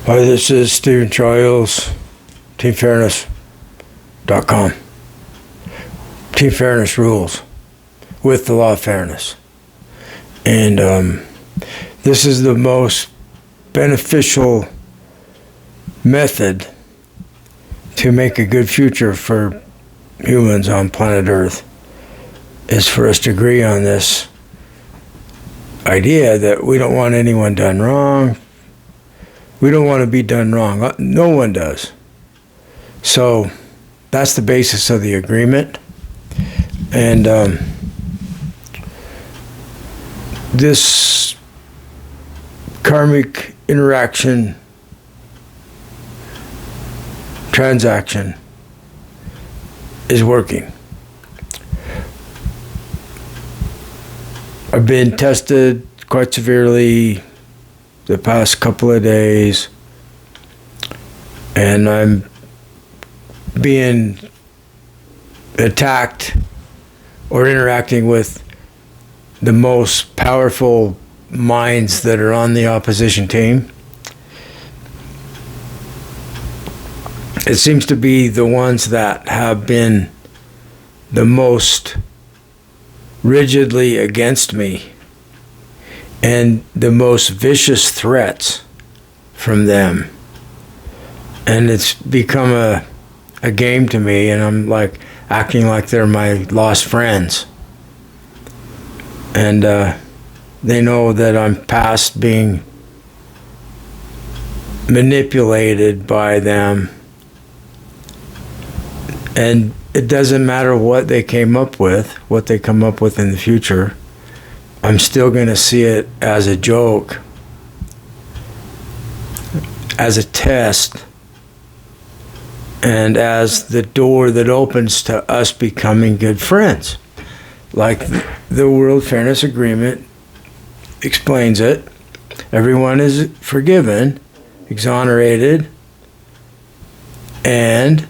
Hi, this is Stephen Childs, TeamFairness.com. Team Fairness rules with the law of fairness. And this is the most beneficial method to make a good future for humans on planet Earth, is for us to agree on this idea that we don't want anyone done wrong. We don't want to be done wrong. No one does. So that's the basis of the agreement. And this karmic interaction transaction is working. I've been tested quite severely the past couple of days, and I'm being attacked or interacting with the most powerful minds that are on the opposition team. It seems to be the ones that have been the most rigidly against me, and the most vicious threats from them. And it's become a game to me, and I'm like acting like they're my lost friends. And they know that I'm past being manipulated by them. And it doesn't matter what they came up with, what they come up with in the future. I'm still going to see it as a joke, as a test, and as the door that opens to us becoming good friends. Like the World Fairness Agreement explains it. Everyone is forgiven, exonerated, and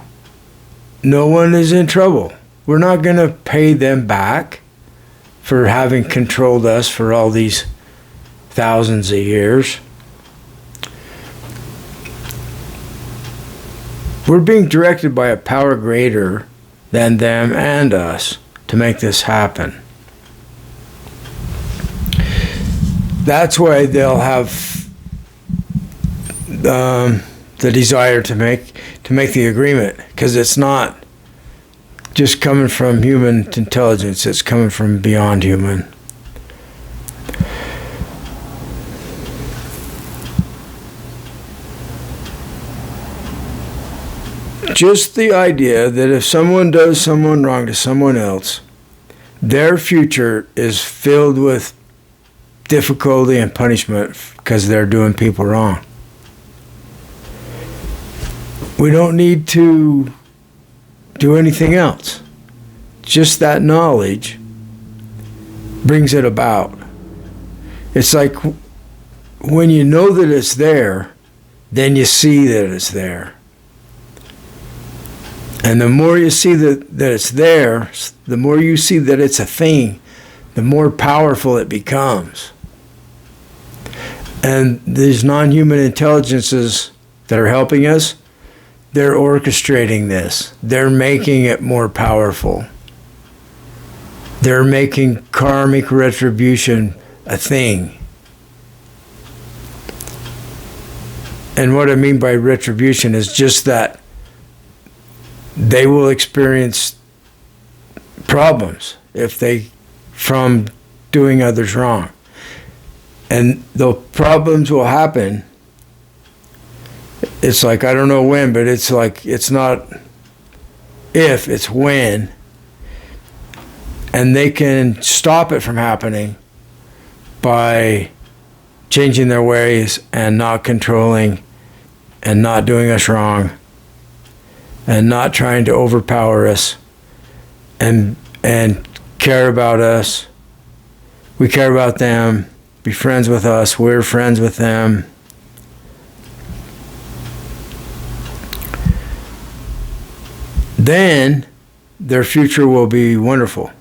no one is in trouble. We're not going to pay them back for having controlled us for all these thousands of years. We're being directed by a power greater than them and us to make this happen. That's why they'll have the desire to make the agreement, because it's not just coming from human intelligence, it's coming from beyond human. Just the idea that if someone does someone wrong to someone else, their future is filled with difficulty and punishment because they're doing people wrong. We don't need to do anything else. Just that knowledge brings it about. It's like when you know that it's there, then you see that it's there. And the more you see that it's there, the more you see that it's a thing, the more powerful it becomes. And these non-human intelligences that are helping us, they're orchestrating this. They're making it more powerful. They're making karmic retribution a thing. And what I mean by retribution is just that they will experience problems from doing others wrong. And the problems will happen. It's like, I don't know when, but it's like, it's not if, it's when. And they can stop it from happening by changing their ways and not controlling and not doing us wrong and not trying to overpower us and care about us. We care about them, be friends with us, we're friends with them. Then their future will be wonderful.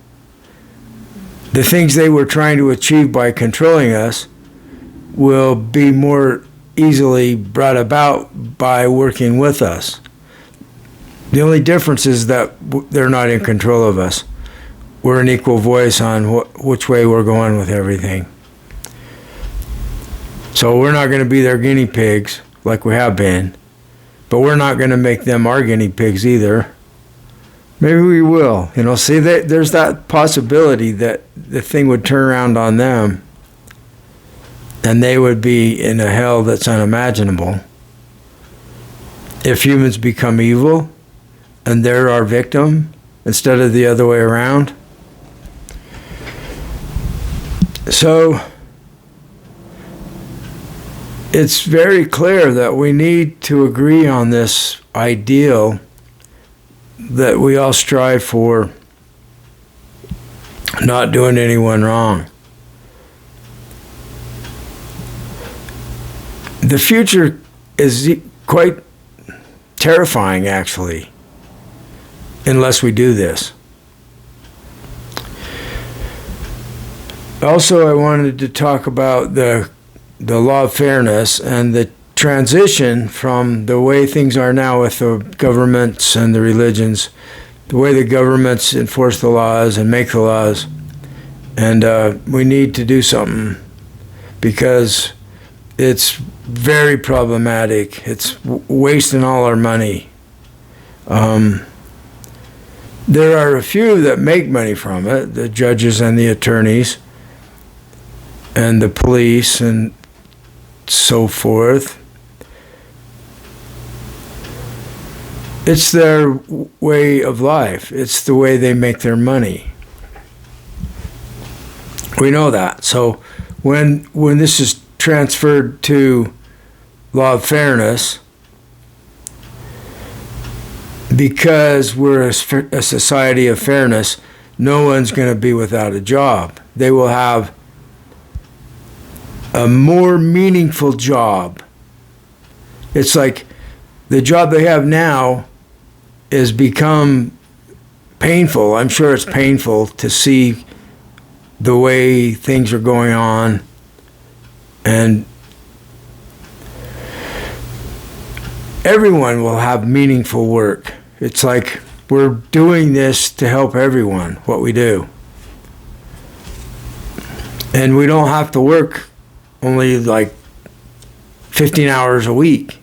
The things they were trying to achieve by controlling us will be more easily brought about by working with us. The only difference is that they're not in control of us. We're an equal voice on which way we're going with everything. So we're not going to be their guinea pigs like we have been, but we're not going to make them our guinea pigs either. Maybe we will. See, there's that possibility that the thing would turn around on them and they would be in a hell that's unimaginable. If humans become evil and they're our victim instead of the other way around. So it's very clear that we need to agree on this ideal that we all strive for, not doing anyone wrong. The future is quite terrifying, actually, unless we do this. Also, I wanted to talk about the law of fairness and the transition from the way things are now with the governments and the religions, the way the governments enforce the laws and make the laws. And we need to do something because it's very problematic. It's wasting all our money. There are a few that make money from it, the judges and the attorneys and the police and so forth. It's their way of life. It's the way they make their money. We know that. So when this is transferred to law of fairness, because we're a society of fairness, no one's going to be without a job. They will have a more meaningful job. It's like the job they have now has become painful. I'm sure it's painful to see the way things are going on. And everyone will have meaningful work. It's like we're doing this to help everyone, what we do. And we don't have to work only like 15 hours a week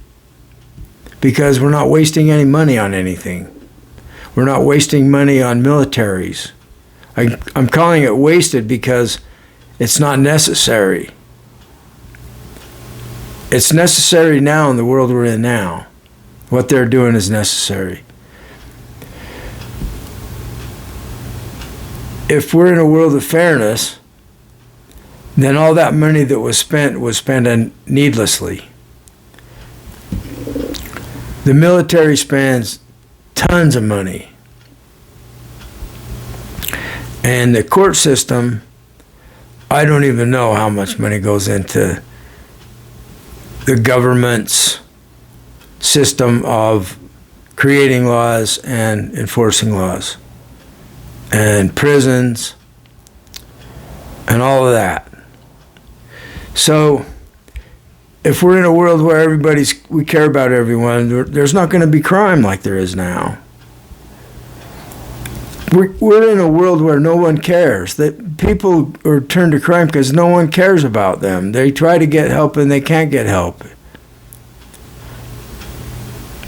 because we're not wasting any money on anything. We're not wasting money on militaries. I'm calling it wasted because it's not necessary. It's necessary now in the world we're in now. What they're doing is necessary. If we're in a world of fairness, then all that money that was spent needlessly. The military spends tons of money. And the court system, I don't even know how much money goes into the government's system of creating laws and enforcing laws, and prisons, and all of that. So if we're in a world where we care about everyone, there's not going to be crime like there is now. We're in a world where no one cares. That people are turned to crime because no one cares about them. They try to get help and they can't get help.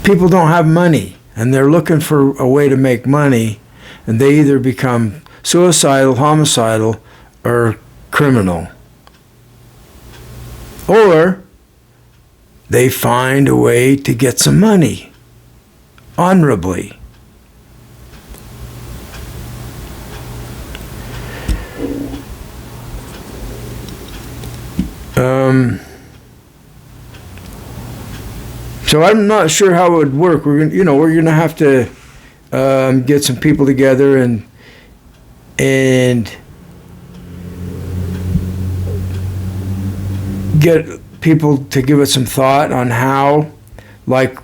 People don't have money and they're looking for a way to make money, and they either become suicidal, homicidal, or criminal. Or they find a way to get some money honorably. So I'm not sure how it would work. We're gonna have to get some people together and get people to give us some thought on how, like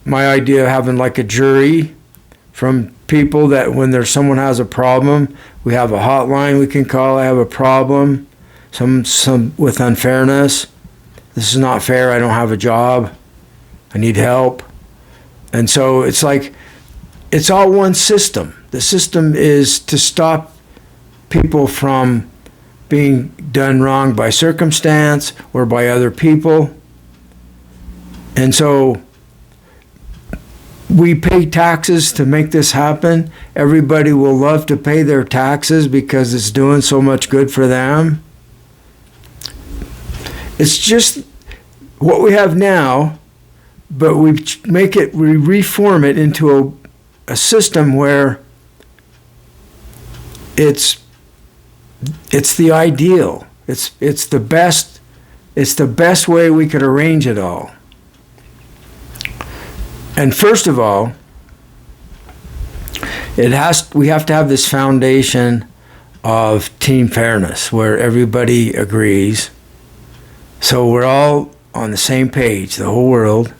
my idea of having like a jury from people that when someone has a problem, we have a hotline we can call. I have a problem, some with unfairness. This is not fair. I don't have a job. I need help. And so it's like, it's all one system. The system is to stop people from being done wrong by circumstance or by other people. And so we pay taxes to make this happen. Everybody will love to pay their taxes because it's doing so much good for them. It's just what we have now, but we reform it into a system where it's the ideal. It's the best way we could arrange it all. And first of all, we have to have this foundation of team fairness where everybody agrees. So we're all on the same page, the whole world.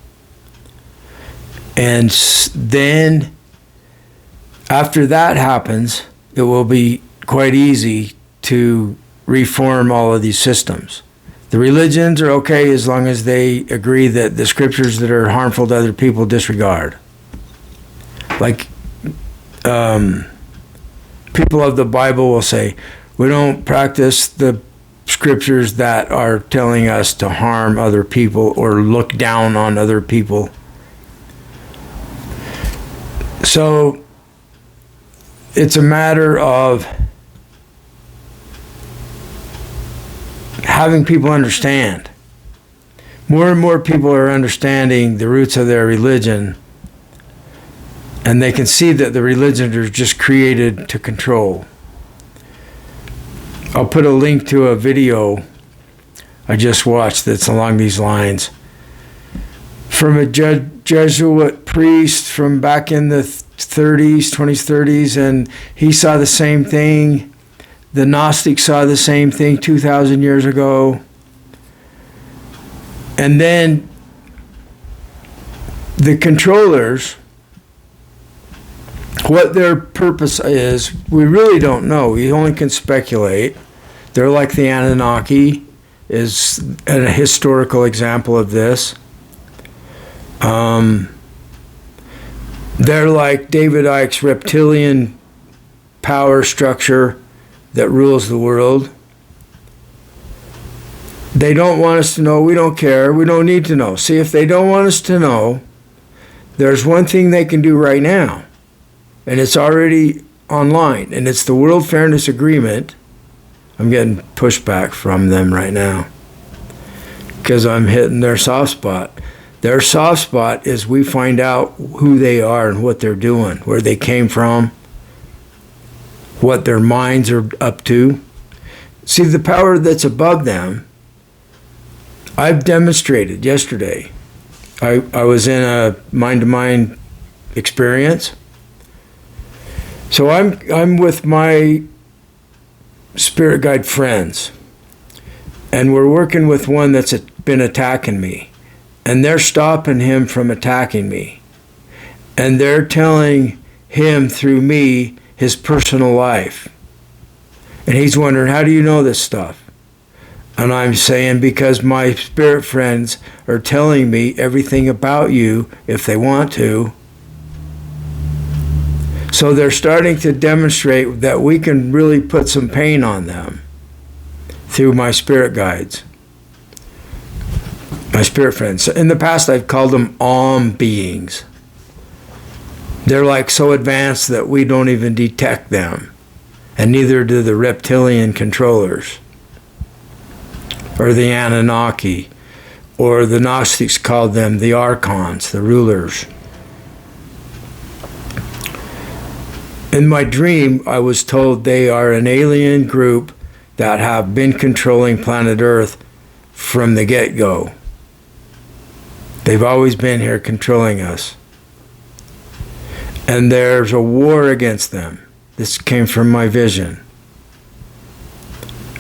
And then after that happens, it will be quite easy to reform all of these systems. The religions are okay as long as they agree that the scriptures that are harmful to other people disregard. Like people of the Bible will say, we don't practice the scriptures that are telling us to harm other people or look down on other people. So it's a matter of having people understand. More and more people are understanding the roots of their religion, and they can see that the religions are just created to control. I'll put a link to a video I just watched that's along these lines from a Jesuit priest from back in the 20s, 30s, and he saw the same thing. The Gnostics saw the same thing 2,000 years ago. And then the controllers, what their purpose is, we really don't know. We only can speculate. They're like the Anunnaki, is a historical example of this. They're like David Icke's reptilian power structure that rules the world. They don't want us to know. We don't care. We don't need to know. See, if they don't want us to know, there's one thing they can do right now, and it's already online, and it's the World Fairness Agreement. I'm getting pushback from them right now because I'm hitting their soft spot. Their soft spot is we find out who they are and what they're doing, where they came from, what their minds are up to. See, the power that's above them, I've demonstrated yesterday. I was in a mind-to-mind experience. So I'm with my spirit guide friends, and we're working with one that's been attacking me, and they're stopping him from attacking me, and they're telling him through me his personal life. And he's wondering, how do you know this stuff? And I'm saying, because my spirit friends are telling me everything about you if they want to. So they're starting to demonstrate that we can really put some pain on them through my spirit guides, my spirit friends. In the past, I've called them beings. They're like so advanced that we don't even detect them, and neither do the reptilian controllers, or the Anunnaki, or the Gnostics called them the archons, the rulers. In my dream, I was told they are an alien group that have been controlling planet Earth from the get-go. They've always been here controlling us. And there's a war against them. This came from my vision.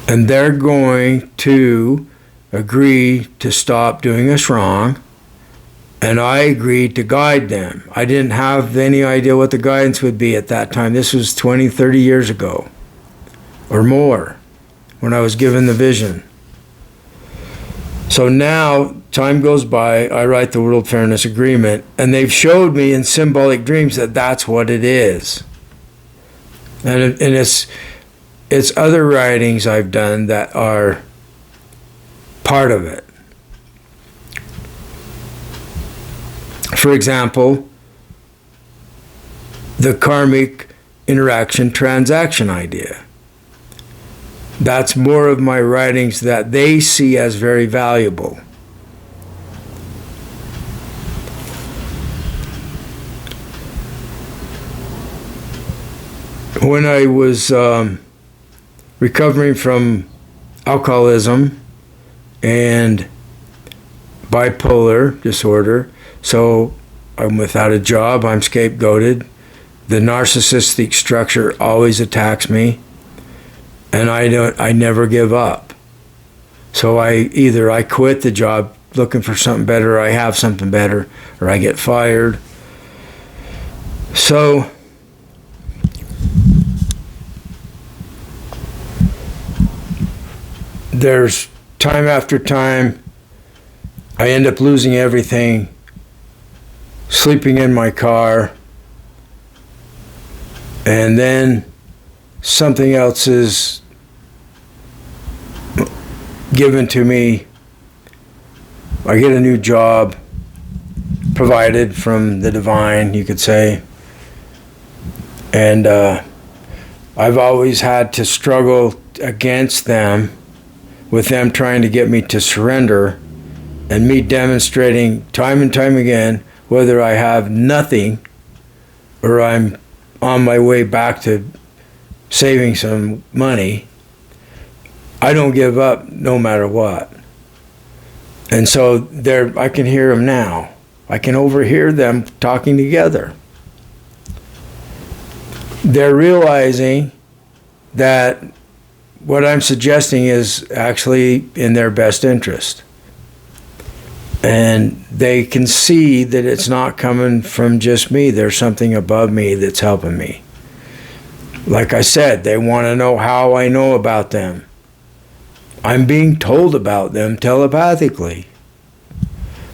And they're going to agree to stop doing us wrong. And I agreed to guide them. I didn't have any idea what the guidance would be at that time. This was 20, 30 years ago or more when I was given the vision. So now, time goes by, I write the World Fairness Agreement, and they've showed me in symbolic dreams that that's what it is. And it's other writings I've done that are part of it. For example, the karmic interaction transaction idea. That's more of my writings that they see as very valuable. When I was recovering from alcoholism and bipolar disorder, so I'm without a job, I'm scapegoated. The narcissistic structure always attacks me. And I never give up. So I quit the job looking for something better, or I have something better, or I get fired. So there's time after time, I end up losing everything, sleeping in my car, and then something else is given to me. I get a new job provided from the divine, you could say. And I've always had to struggle against them, with them trying to get me to surrender, and me demonstrating time and time again, whether I have nothing or I'm on my way back to saving some money, I don't give up no matter what. And so I can hear them now. I can overhear them talking together. They're realizing that what I'm suggesting is actually in their best interest. And they can see that it's not coming from just me. There's something above me that's helping me. Like I said, they want to know how I know about them. I'm being told about them telepathically.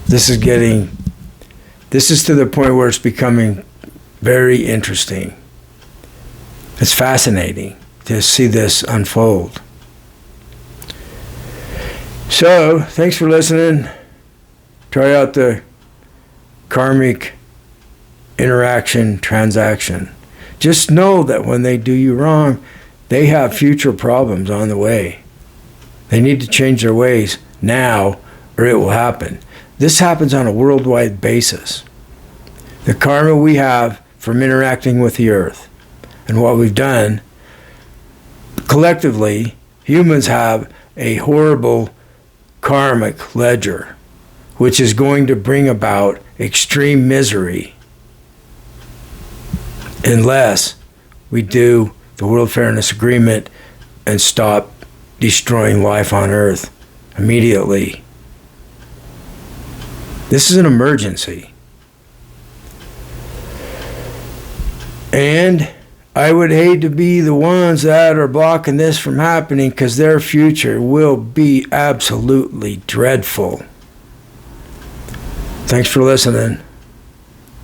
This is to the point where it's becoming very interesting. It's fascinating to see this unfold. So, thanks for listening. Try out the karmic interaction transaction. Just know that when they do you wrong, they have future problems on the way. They need to change their ways now, or it will happen. This happens on a worldwide basis. The karma we have from interacting with the earth and what we've done, collectively, humans have a horrible karmic ledger, which is going to bring about extreme misery unless we do the World Fairness Agreement and stop destroying life on Earth immediately. This is an emergency. And I would hate to be the ones that are blocking this from happening, because their future will be absolutely dreadful. Thanks for listening.